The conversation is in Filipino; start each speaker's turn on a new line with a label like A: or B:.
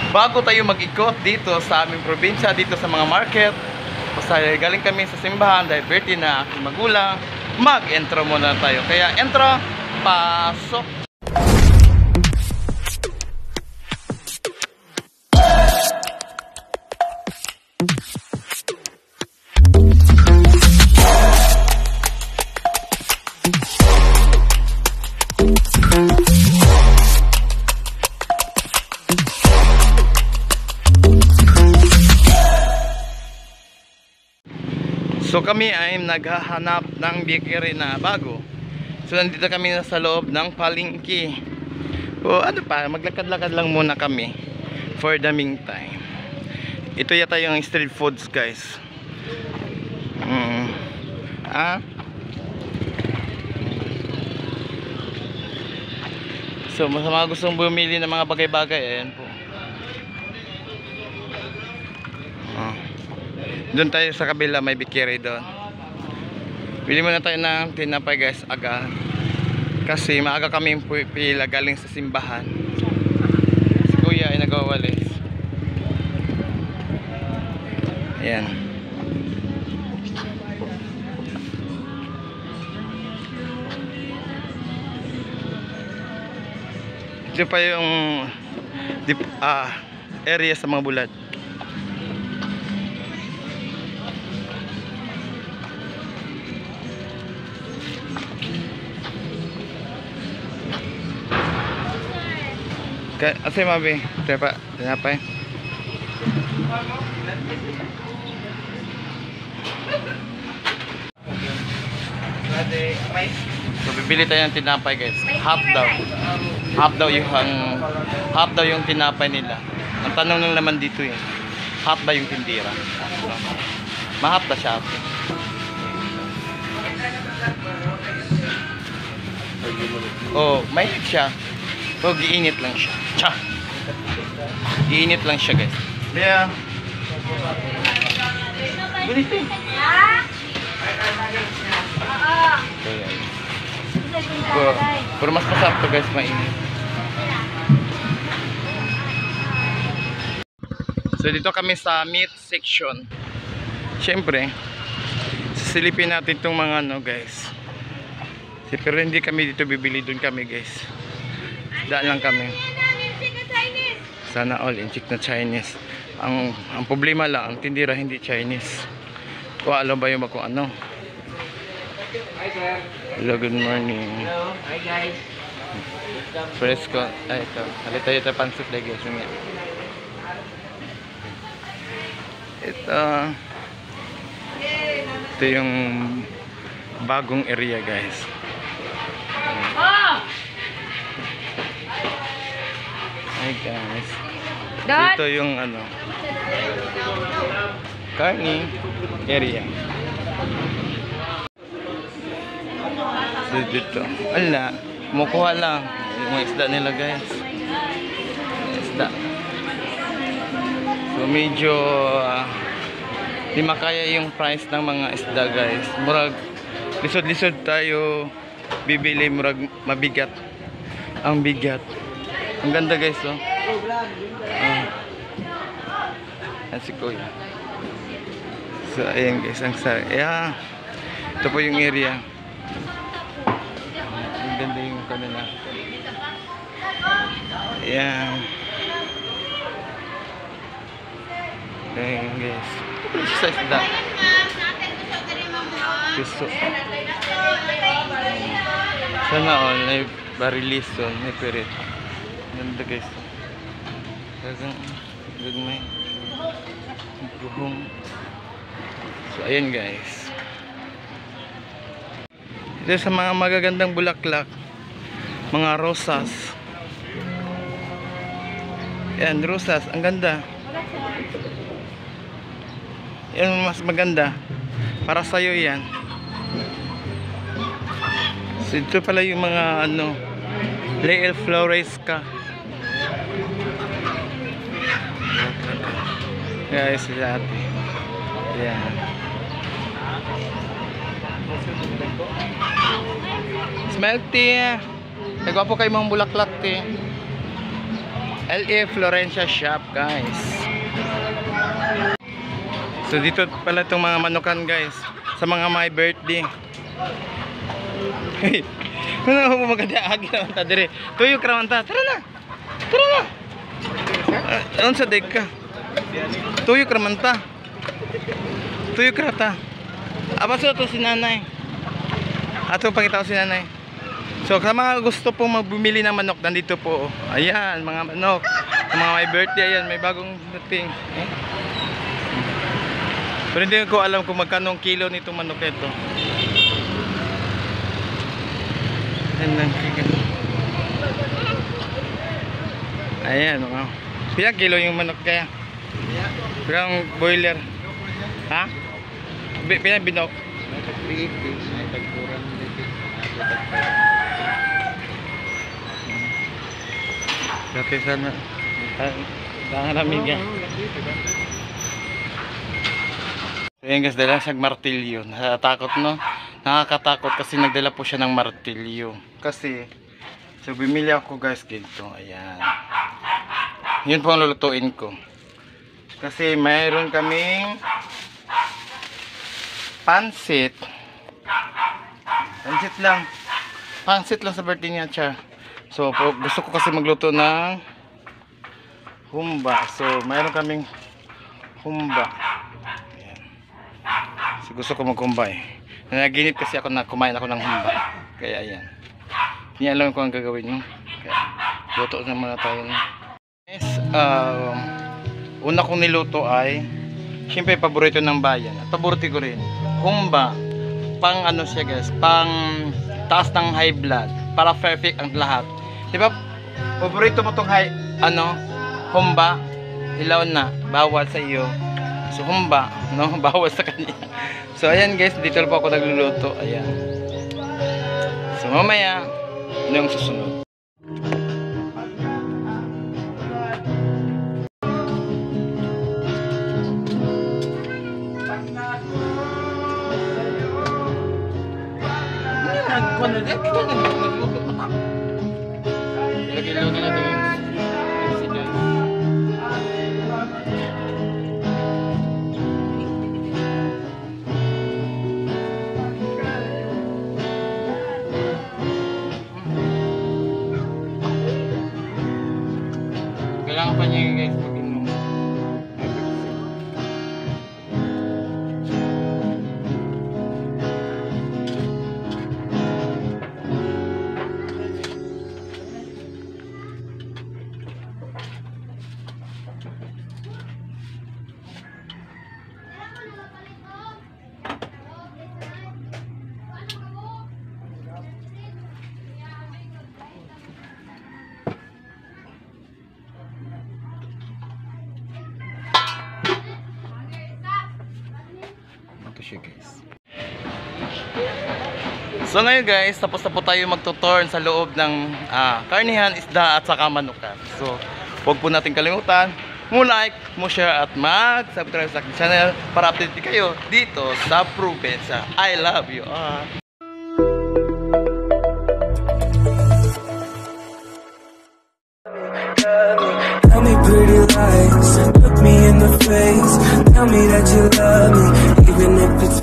A: bago tayo mag-ikot dito sa aming probinsya, dito sa mga market, kasi galing kami sa simbahan dahil birthday na aking magulang, mag-intro muna tayo. Kaya intro, pasok! So kami ay naghahanap ng bakery na bago. So nandito kami sa loob ng palengke. O ano pa, maglakad-lakad lang muna kami for the meantime. Ito yata yung street foods, guys. So sa mga gustong bumili ng mga bagay-bagay, ayan po. Doon tayo sa kabila, may bakery doon. Bili muna tayo ng tinapay, guys, aga. Kasi maaga kami pila galing sa simbahan. Si kuya ay nagawalis. Ayan. Ito pa yung area sa mga bulad. Asay mabi, tepa, tinapay. So bibili tayo ng tinapay, guys. Half daw yung tinapay nila. Ang tanong lang naman dito eh, half ba yung tindira? Ma-half ba siya? Oh, may siya. So, giinit lang siya. Tsa! Giinit lang siya, guys. Kaya, bilis eh. Pero mas masarap to, guys, mainit. So, dito kami sa meat section. Siyempre, sisilipin natin itong mga ano, guys. Pero hindi kami dito bibili, doon kami, guys. Daan lang kami. Sana all inchik na Chinese. Ang problema lang, ang tindira hindi Chinese. O alam ba yung kung ano? Hello, good morning.
B: Hello, hi guys.
A: Fresco. Ay, ito. Halita ito pansip lagi. Ito yung bagong area, guys. Hi guys. Dito yung ano, karni area. Dito. Ala, kumukuha lang yung mga isda nila, guys. Isda. So medyo di makaya yung price ng mga isda, guys. Murag lisod-lisod tayo bibili, murag mabigat. Ang bigat. Ang ganda, guys, oh. Yan si kuya. So ayan, guys, ang sa ito po yung area. Ang ganda yung kanila. Ayan. Ayan, guys. Sa isda. Piso. Sana all may barilison, may pirit. Ganda, guys. Talagang gagmay. Buhong. So ayan, guys. Ito sa mga magagandang bulaklak, mga rosas. Ayan, rosas, ang ganda. Yan mas maganda para sa'yo yan. So ito pala yung mga ano, Lael Floresca. Guys, sila ate. Yan. Smell, te. Nagwapo kayo mga bulaklak, te. LA Florencia Shop, guys. So dito pala itong mga manukan, guys, sa mga may birthday. Hey, ano mo maganda agi naman ta dire. Tuyo kraman ta. Tara na. Tara na. Ano sa deka? Tuyo kraman ta. Tuyo krata. Abaso to si nanay. Ato pakita ko si nanay. So sa mga gusto pong magbumili ng manok, nandito po. Ayan, mga manok. Sa mga may birthday, ayan, may bagong dating. Pero hindi ko alam kung magkano ang kilo nitong manok ito. Ayan, mga. Pilang kilo yung manok kaya? Pilang boiler? Ha? Pilang binok? Dati sana lamig yan. So yan guys, dala siya martilyo. Nakatakot, no? Nakakatakot kasi nagdala po siya ng martilyo. Kasi so bumili ako, guys, dito. Ayan. Yun po ang lulutuin ko. Kasi mayroon kaming pansit. Pansit lang sa birthday niya, siya. So gusto ko kasi magluto ng humba. So mayroon kaming humba. Ayan. So gusto ko maghumba eh. Nanaginip kasi ako na kumain ako ng humba. Kaya ayan. Hindi alam ko ang gagawin nyo. Kaya luto na muna tayo. Yes, una kong niluto ay siyempre paborito ng bayan. At paborito ko rin humba. Pang ano siya, guys, pang taas ng high blood. Para perfect ang lahat. Diba? Paborito mo tong humba. Hilaw na. Bawal sa iyo. So humba, no? Bawal sa kanya. So ayan, guys, dito po ako nagluluto. Ayan. So mamaya, ano yung susunod? Ilagay natin yung sigaw. Kailangan pa niya, guys, pag-inom. Guys. So ngayon, guys, tapos na po tayo magtuturn sa loob ng karnihan, isda at saka manukan. So huwag po natin kalimutan mo like, mo share at mag-subscribe sa aking channel para update kayo dito sa probinsya. I love you all.
B: Tell me pretty lies, look me in the face. Tell me that you love me, even if it's